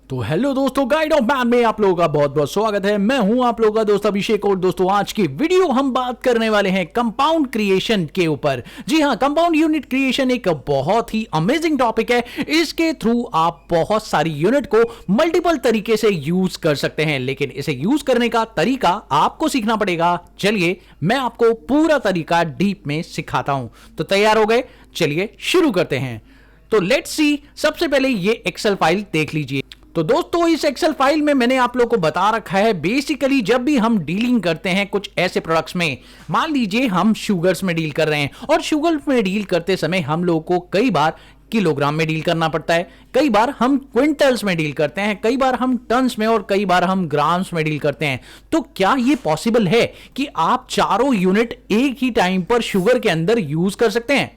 तो हेलो दोस्तों, guide of man में आप लोगों का बहुत बहुत स्वागत है। मैं हूं आप लोगों का दोस्त अभिषेक। और दोस्तों, आज की वीडियो हम बात करने वाले हैं कंपाउंड क्रिएशन के ऊपर। जी हां, कंपाउंड यूनिट क्रिएशन एक बहुत ही अमेजिंग टॉपिक है। इसके थ्रू आप बहुत सारी यूनिट को मल्टीपल तरीके से यूज कर सकते हैं, लेकिन इसे यूज करने का तरीका आपको सीखना पड़ेगा। चलिए मैं आपको पूरा तरीका डीप में सिखाता हूं। तो तैयार हो गए? चलिए शुरू करते हैं। तो लेट्स सी, सबसे पहले ये एक्सेल फाइल देख लीजिए। तो दोस्तों, इस एक्सेल फाइल में मैंने आप लोगों को बता रखा है, बेसिकली जब भी हम डीलिंग करते हैं कुछ ऐसे प्रोडक्ट्स में, मान लीजिए हम शुगर्स में डील कर रहे हैं, और शुगर में डील करते समय हम लोगों को कई बार किलोग्राम में डील करना पड़ता है, कई बार हम क्विंटल्स में डील करते हैं, कई बार हम टन्स में, और कई बार हम ग्राम्स में डील करते हैं। तो क्या यह पॉसिबल है कि आप चारों यूनिट एक ही टाइम पर शुगर के अंदर यूज कर सकते हैं?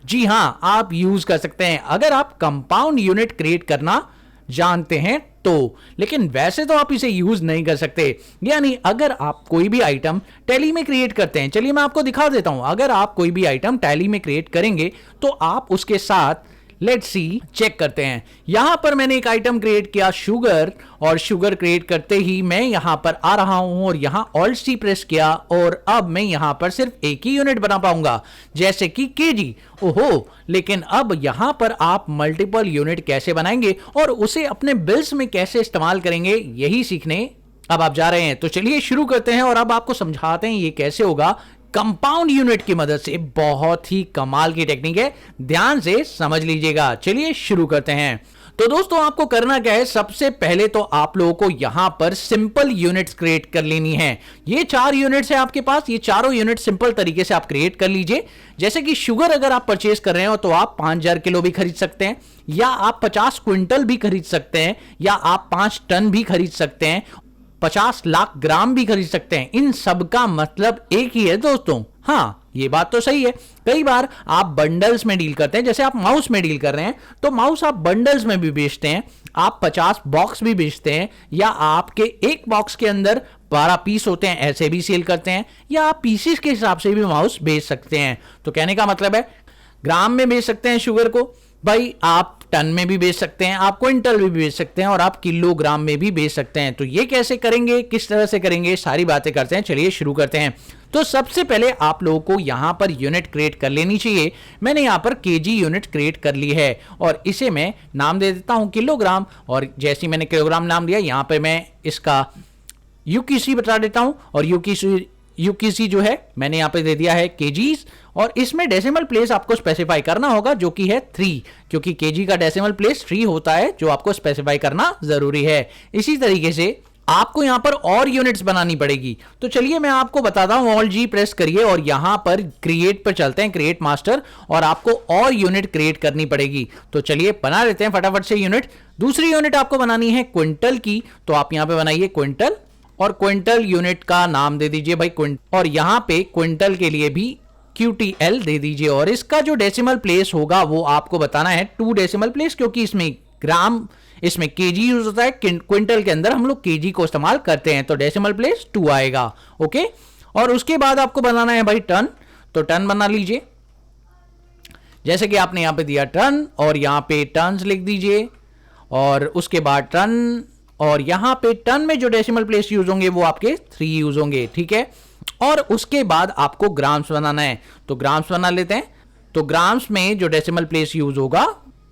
जी हां, आप यूज कर सकते हैं अगर आप कंपाउंड यूनिट क्रिएट करना जानते हैं तो। लेकिन वैसे तो आप इसे यूज नहीं कर सकते। यानी अगर आप कोई भी आइटम टैली में क्रिएट करते हैं, चलिए मैं आपको दिखा देता हूं। अगर आप कोई भी आइटम टैली में क्रिएट करेंगे तो आप उसके साथ लेट्स सी चेक करते हैं। यहां पर मैंने एक आइटम क्रिएट किया शुगर, और शुगर क्रिएट करते ही मैं यहां पर आ रहा हूं और यहां ऑल्ट सी प्रेस किया, और अब मैं यहां पर सिर्फ एक ही यूनिट बना पाऊंगा, जैसे कि केजी। ओहो, लेकिन अब यहां पर आप मल्टीपल यूनिट कैसे बनाएंगे और उसे अपने बिल्स में कैसे इस्तेमाल करेंगे, यही सीखने अब आप जा रहे हैं। तो चलिए शुरू करते हैं और अब आपको समझाते हैं ये कैसे होगा कंपाउंड यूनिट की मदद से। बहुत ही कमाल की टेक्निक है, ध्यान से समझ लीजिएगा। चलिए शुरू करते हैं। तो दोस्तों, आपको करना क्या है, सबसे पहले तो आप लोगों को यहां पर सिंपल यूनिट्स क्रिएट कर लेनी है। ये 4 यूनिट्स है आपके पास, ये चारों यूनिट सिंपल तरीके से आप क्रिएट कर लीजिए। जैसे कि शुगर अगर आप परचेज कर रहे हो तो आप 5000 किलो भी खरीद सकते हैं, या आप 50 क्विंटल भी खरीद सकते हैं, या आप 5 टन भी खरीद सकते हैं, 50 लाख ग्राम भी खरीद सकते हैं। इन सब का मतलब एक ही है दोस्तों। हाँ, ये बात तो सही है। कई बार आप बंडल्स में डील करते हैं, जैसे आप माउस में डील कर रहे हैं तो माउस आप बंडल्स में भी बेचते हैं, आप 50 बॉक्स भी बेचते हैं, या आपके एक बॉक्स के अंदर 12 पीस होते हैं, ऐसे भी सेल करते हैं, या आप पीसेस के हिसाब से भी माउस बेच सकते हैं। तो कहने का मतलब है, ग्राम में बेच सकते हैं शुगर को, भाई आप टन में भी बेच सकते हैं, आप क्विंटल भी बेच सकते हैं, और आप किलोग्राम में भी बेच सकते हैं। तो ये कैसे करेंगे, किस तरह से करेंगे, सारी बातें करते हैं। चलिए शुरू करते हैं। तो सबसे पहले आप लोगों को यहां पर यूनिट क्रिएट कर लेनी चाहिए। मैंने यहां पर केजी यूनिट क्रिएट कर ली है, और इसे मैं नाम दे देता हूं किलोग्राम। और जैसे मैंने किलोग्राम नाम दिया, यहां पर मैं इसका यूकीसी बता देता हूं, और यूकीसी जो है मैंने यहां पे दे दिया है केजीज। और इसमें डेसिमल प्लेस आपको स्पेसिफाई करना होगा, जो कि है 3, क्योंकि केजी का डेसिमल प्लेस 3 होता है, जो आपको स्पेसिफाई करना जरूरी है। इसी तरीके से आपको यहां पर और यूनिट्स बनानी पड़ेगी। तो चलिए मैं आपको बताता हूं, ऑल जी प्रेस करिए और यहां पर क्रिएट पर चलते हैं, क्रिएट मास्टर, और आपको और यूनिट क्रिएट करनी पड़ेगी। तो चलिए बना लेते हैं फटाफट से यूनिट। दूसरी यूनिट आपको बनानी है क्विंटल की, तो आप यहां पे बनाइए क्विंटल, और क्विंटल यूनिट का नाम दे दीजिए भाई क्विंटल, और यहां पे क्विंटल के लिए भी QTL दे दीजिए। और इसका जो डेसिमल प्लेस होगा वो आपको बताना है 2 डेसिमल प्लेस, क्योंकि इसमें ग्राम, इसमें केजी यूज होता है, क्विंटल के अंदर हम लोग केजी को इस्तेमाल करते हैं, तो डेसिमल प्लेस 2 आएगा। ओके, और उसके बाद आपको बनाना है भाई टन, तो टन बना लीजिए, जैसे कि आपने यहां पे दिया टन, और यहां पे टन्स लिख दीजिए, और उसके बाद टन, और यहां पे टन में जो डेसिमल प्लेस यूज होंगे वो आपके 3 यूज होंगे, ठीक है। और उसके बाद आपको ग्राम्स बनाना है, तो ग्राम्स बना लेते हैं। तो ग्राम्स में जो डेसिमल प्लेस यूज होगा,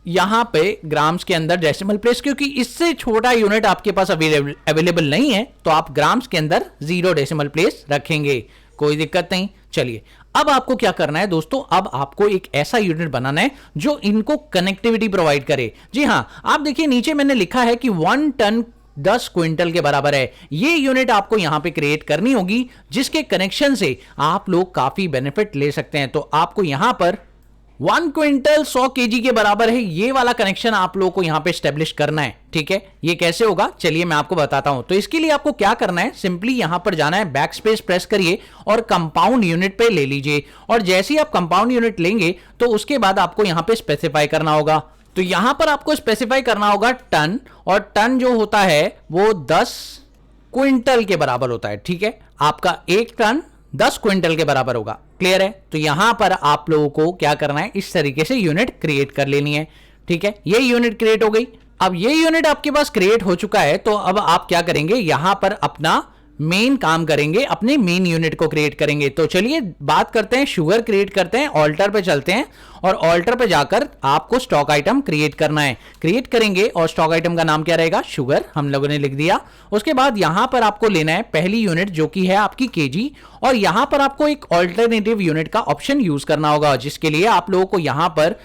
यहां पे ग्राम्स के अंदर डेसिमल प्लेस, क्योंकि इससे छोटा यूनिट आपके पास अवेलेबल नहीं है, तो आप ग्राम्स के अंदर 0 डेसिमल प्लेस रखेंगे, कोई दिक्कत नहीं। चलिए अब आपको क्या करना है दोस्तों, अब आपको एक ऐसा यूनिट बनाना है जो इनको कनेक्टिविटी प्रोवाइड करे। जी हां, आप देखिए नीचे मैंने लिखा है कि 1 टन 10 क्विंटल के बराबर है। ये यूनिट आपको यहां पे क्रिएट करनी होगी, जिसके कनेक्शन से आप लोग काफी बेनिफिट ले सकते हैं। तो आपको यहां पर 1 क्विंटल 100 केजी के बराबर है, ये वाला कनेक्शन आप लोगों को यहां पे स्टेब्लिश करना है, ठीक है। ये कैसे होगा, चलिए मैं आपको बताता हूं। तो इसके लिए आपको क्या करना है, सिंपली यहां पर जाना है, बैक स्पेस प्रेस करिए और कंपाउंड यूनिट पे ले लीजिए। और जैसे ही आप कंपाउंड यूनिट लेंगे तो उसके बाद आपको यहां पे स्पेसिफाई करना होगा। तो यहां पर आपको स्पेसिफाई करना होगा टन, और टन जो होता है वो 10 क्विंटल के बराबर होता है, ठीक है। आपका 1 टन 10 क्विंटल के बराबर होगा, क्लियर है। तो यहां पर आप लोगों को क्या करना है, इस तरीके से यूनिट क्रिएट कर लेनी है, ठीक है। ये यूनिट क्रिएट हो गई। अब ये यूनिट आपके पास क्रिएट हो चुका है, तो अब आप क्या करेंगे, यहां पर अपना मेन काम करेंगे, अपने मेन यूनिट को क्रिएट करेंगे। तो चलिए बात करते हैं, शुगर क्रिएट करते हैं, ऑल्टर पे चलते हैं और ऑल्टर पे जाकर आपको स्टॉक आइटम क्रिएट करना है। क्रिएट करेंगे और स्टॉक आइटम का नाम क्या रहेगा, शुगर, हम लोगों ने लिख दिया। उसके बाद यहां पर आपको लेना है पहली यूनिट जो कि है आपकी केजी, और यहां पर आपको एक ऑल्टरनेटिव यूनिट का ऑप्शन यूज करना होगा, जिसके लिए आप लोगों को यहां पर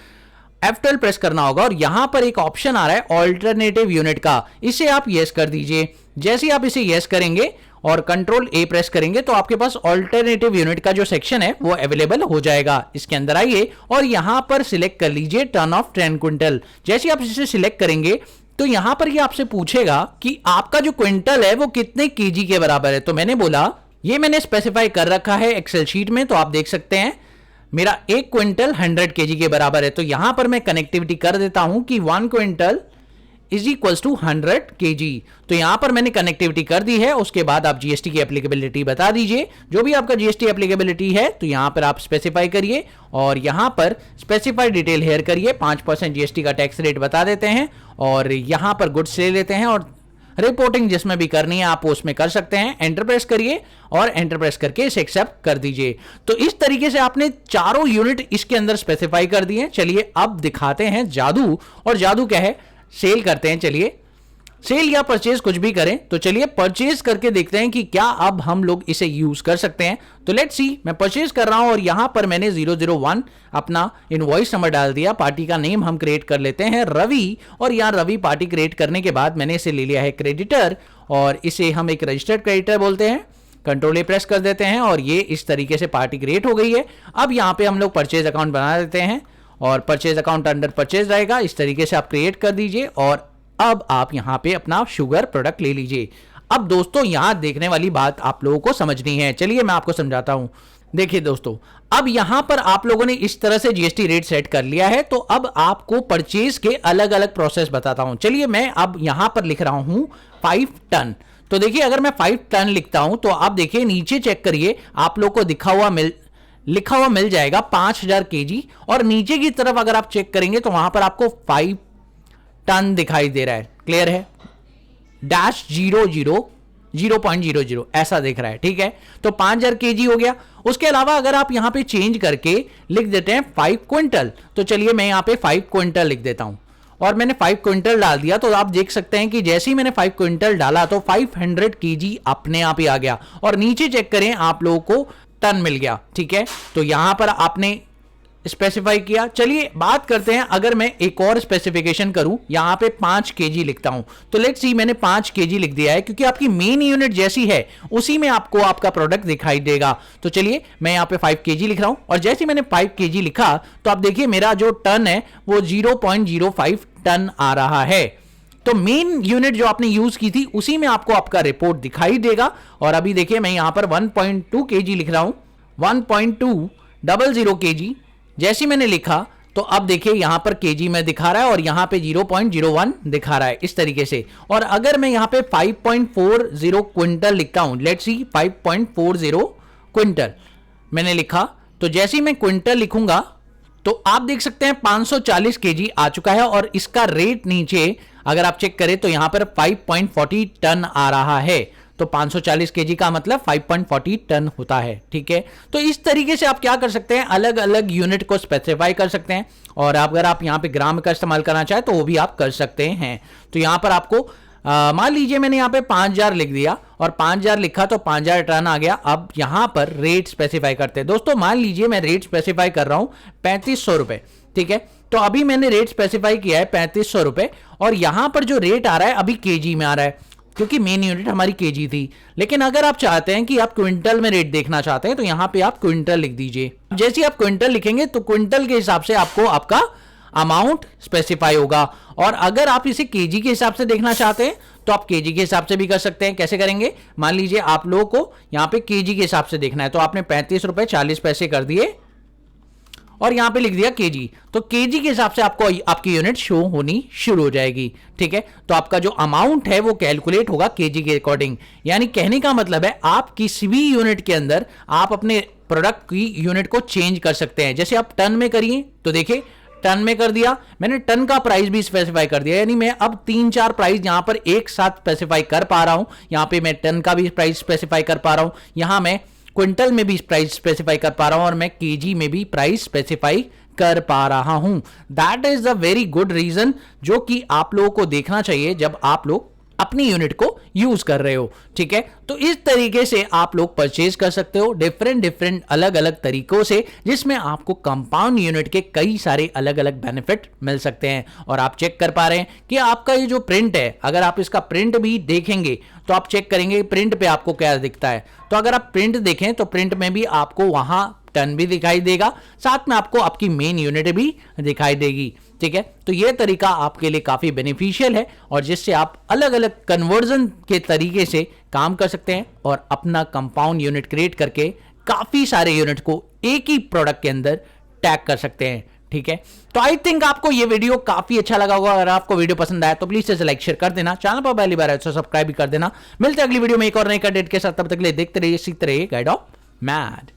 F12 प्रेस करना होगा और यहां पर एक ऑप्शन आ रहा है ऑल्टरनेटिव यूनिट का, इसे आप यस कर दीजिए। जैसे ही आप इसे यस करेंगे और कंट्रोल ए प्रेस करेंगे तो आपके पास ऑल्टरनेटिव यूनिट का जो सेक्शन है वो अवेलेबल हो जाएगा। इसके अंदर आइए और यहां पर सिलेक्ट कर लीजिए टन ऑफ 10 क्विंटल। जैसे ही आप इसे सिलेक्ट करेंगे तो यहां पर ये आपसे पूछेगा कि आपका जो क्विंटल है वो कितने केजी के बराबर है। तो मैंने बोला, ये मैंने स्पेसिफाई कर रखा है एक्सेल शीट में, तो आप देख सकते हैं मेरा 1 क्विंटल 100 केजी के बराबर है। तो यहां पर मैं कनेक्टिविटी कर देता हूं कि 1 quintal is equals to 100 KG. तो यहां पर मैंने कनेक्टिविटी कर दी है। उसके बाद आप जीएसटी की एप्लीकेबिलिटी बता दीजिए, जो भी आपका जीएसटी एप्लीकेबिलिटी है तो यहां पर आप स्पेसिफाई करिए और यहां पर स्पेसिफाई डिटेल हेयर करिए। 5% जीएसटी का टैक्स रेट बता देते हैं और यहां पर गुड्स ले लेते हैं और रिपोर्टिंग जिसमें भी करनी है आप उसमें कर सकते हैं। एंटर प्रेस करिए और एंटर प्रेस करके इसे एक्सेप्ट कर दीजिए। तो इस तरीके से आपने चारों यूनिट इसके अंदर स्पेसिफाई कर दिए। चलिए अब दिखाते हैं जादू, और जादू क्या है, सेल करते हैं। चलिए सेल या परचेज कुछ भी करें, तो चलिए परचेज करके देखते हैं कि क्या अब हम लोग इसे यूज कर सकते हैं। तो लेट्स सी, मैं परचेज कर रहा हूं और यहां पर मैंने 001 अपना इनवॉइस नंबर डाल दिया। पार्टी का नेम हम क्रिएट कर लेते हैं रवि, और यहां रवि पार्टी क्रिएट करने के बाद मैंने इसे ले लिया है क्रेडिटर और इसे हम एक रजिस्टर्ड क्रेडिटर बोलते हैं। कंट्रोल ए प्रेस कर देते हैं और ये इस तरीके से पार्टी क्रिएट हो गई है। अब यहां पे हम लोग परचेज अकाउंट बना देते हैं और परचेज अकाउंट अंडर परचेज रहेगा। इस तरीके से आप क्रिएट कर दीजिए और अब आप यहां पे अपना शुगर प्रोडक्ट ले लीजिए। अब दोस्तों यहां देखने वाली बात आप लोगों को समझनी है, चलिए मैं आपको समझाता हूं। देखिए दोस्तों, अब यहां पर आप लोगों ने इस तरह से जीएसटी रेट सेट कर लिया है, तो अब आपको परचेज के अलग अलग प्रोसेस बताता हूं। चलिए मैं अब यहां पर लिख रहा हूं 5 टन। तो देखिए अगर मैं 5 टन लिखता हूं तो आप देखिए नीचे चेक करिए, आप लोग को लिखा हुआ मिल जाएगा 5000 केजी, और नीचे की तरफ अगर आप चेक करेंगे तो वहां पर आपको 5 टन दिखाई दे रहा है। क्लियर है, डैश 0.00 ऐसा दिख रहा है। ठीक है, तो 5000 केजी हो गया। उसके अलावा अगर आप यहां पे चेंज करके लिख देते हैं 5 क्विंटल, तो चलिए मैं यहां पे 5 क्विंटल लिख देता हूं और मैंने 5 क्विंटल डाल दिया। तो आप देख सकते हैं कि जैसे ही मैंने 5 क्विंटल डाला तो 500 केजी अपने आप ही आ गया, और नीचे चेक करें आप लोगों को टन मिल गया। ठीक है, तो यहां पर आपने स्पेसिफाई किया। चलिए बात करते हैं, अगर मैं एक और स्पेसिफिकेशन करूं, यहां पे 5 केजी लिखता हूं, तो लेट्स सी मैंने 5 केजी लिख दिया है, क्योंकि आपकी मेन यूनिट जैसी है उसी में आपको आपका प्रोडक्ट दिखाई देगा। तो चलिए मैं यहां पे 5 केजी लिख रहा हूं और जैसे मैंने 5 केजी लिखा तो आप देखिए मेरा जो टन है वो 0.05 टन आ रहा है। तो मेन यूनिट जो आपने यूज की थी उसी में आपको आपका रिपोर्ट दिखाई देगा। और अभी देखिए मैं यहां पर 1.2 केजी लिख रहा हूं, 1.200 केजी। जैसे मैंने लिखा तो अब देखिए यहां पर केजी में दिखा रहा है और यहां पे 0.01 दिखा रहा है इस तरीके से। और अगर मैं यहां पे 5.40 क्विंटल लिखता हूं, लेट्स सी 5.40 क्विंटल मैंने लिखा, तो जैसे ही मैं क्विंटल लिखूंगा तो आप देख सकते हैं 540 केजी आ चुका है, और इसका रेट नीचे अगर आप चेक करें तो यहां पर 5.40 टन आ रहा है। तो 540 केजी का मतलब 5.40 टन होता है। ठीक है, तो इस तरीके से आप क्या कर सकते हैं, अलग अलग यूनिट को स्पेसिफाई कर सकते हैं, और अगर आप यहां पे ग्राम का इस्तेमाल करना चाहे तो वो भी आप कर सकते हैं। तो यहां पर आपको मान लीजिए मैंने यहां पे 5000 लिख दिया और 5000 लिखा तो 5000 टन आ गया। अब यहां पर रेट स्पेसिफाई करते हैं। दोस्तों मान लीजिए मैं रेट स्पेसिफाई कर रहा हूं 3500 रुपए। ठीक है, तो अभी मैंने रेट स्पेसिफाई किया है 3500 रुपए, और यहां पर जो रेट आ रहा है अभी केजी में आ रहा है, क्योंकि मेन यूनिट हमारी केजी थी। लेकिन अगर आप चाहते हैं कि आप क्विंटल में रेट देखना चाहते हैं तो यहां पे आप क्विंटल लिख दीजिए। जैसे आप क्विंटल लिखेंगे तो क्विंटल के हिसाब से आपको आपका अमाउंट स्पेसिफाई होगा, और अगर आप इसे केजी के हिसाब से देखना चाहते हैं तो आप केजी के हिसाब से भी कर सकते हैं। कैसे करेंगे, मान लीजिए आप लोगों को यहां पे केजी के हिसाब से देखना है, तो आपने 35 रुपए 40 पैसे कर दिए और यहां पे लिख दिया केजी, तो केजी के हिसाब से आपको आपकी यूनिट शो होनी शुरू हो जाएगी। ठीक है, तो आपका जो अमाउंट है वो कैलकुलेट होगा केजी के अकॉर्डिंग। यानी कहने का मतलब है आप किसी भी यूनिट के अंदर आप अपने प्रोडक्ट की यूनिट को चेंज कर सकते हैं। जैसे आप टन में करिए तो देखिए टन में कर दिया, मैंने टन का प्राइस भी स्पेसिफाई कर दिया, यानी मैं अब 3-4 प्राइस यहां पर एक साथ स्पेसिफाई कर पा रहा हूं। यहां पे मैं टन का भी प्राइस स्पेसिफाई कर पा रहा हूं, यहां मैं क्विंटल में भी प्राइस स्पेसिफाई कर पा रहा हूं और मैं केजी में भी प्राइस स्पेसिफाई कर पा रहा हूं। That is a very good reason जो कि आप लोगों को देखना चाहिए जब आप लोग अपनी यूनिट को यूज कर रहे हो। ठीक है, तो इस तरीके से आप लोग परचेज कर सकते हो डिफरेंट अलग अलग तरीकों से, जिसमें आपको कंपाउंड यूनिट के कई सारे अलग अलग बेनिफिट मिल सकते हैं। और आप चेक कर पा रहे हैं कि आपका ये जो प्रिंट है, अगर आप इसका प्रिंट भी देखेंगे तो आप चेक करेंगे प्रिंट पे आपको क्या दिखता है। तो अगर आप प्रिंट देखें तो प्रिंट में भी आपको वहां टन भी दिखाई देगा, साथ में आपको आपकी मेन यूनिट भी दिखाई देगी। ठीक है, तो यह तरीका आपके लिए काफी बेनिफिशियल है और जिससे आप अलग अलग कन्वर्जन के तरीके से काम कर सकते हैं और अपना कंपाउंड यूनिट क्रिएट करके काफी सारे यूनिट को एक ही प्रोडक्ट के अंदर टैग कर सकते हैं। ठीक है, तो आई थिंक आपको ये वीडियो काफी अच्छा लगा होगा। अगर आपको वीडियो पसंद आया तो प्लीज इसे लाइक शेयर कर देना, चैनल पर पहली बार है तो सब्सक्राइब भी कर देना। मिलते हैं अगली वीडियो में एक और नई कंटेंट के साथ, तब तक के लिए देखते रहिए, सीखते रहिए गाइड ऑफ मैड।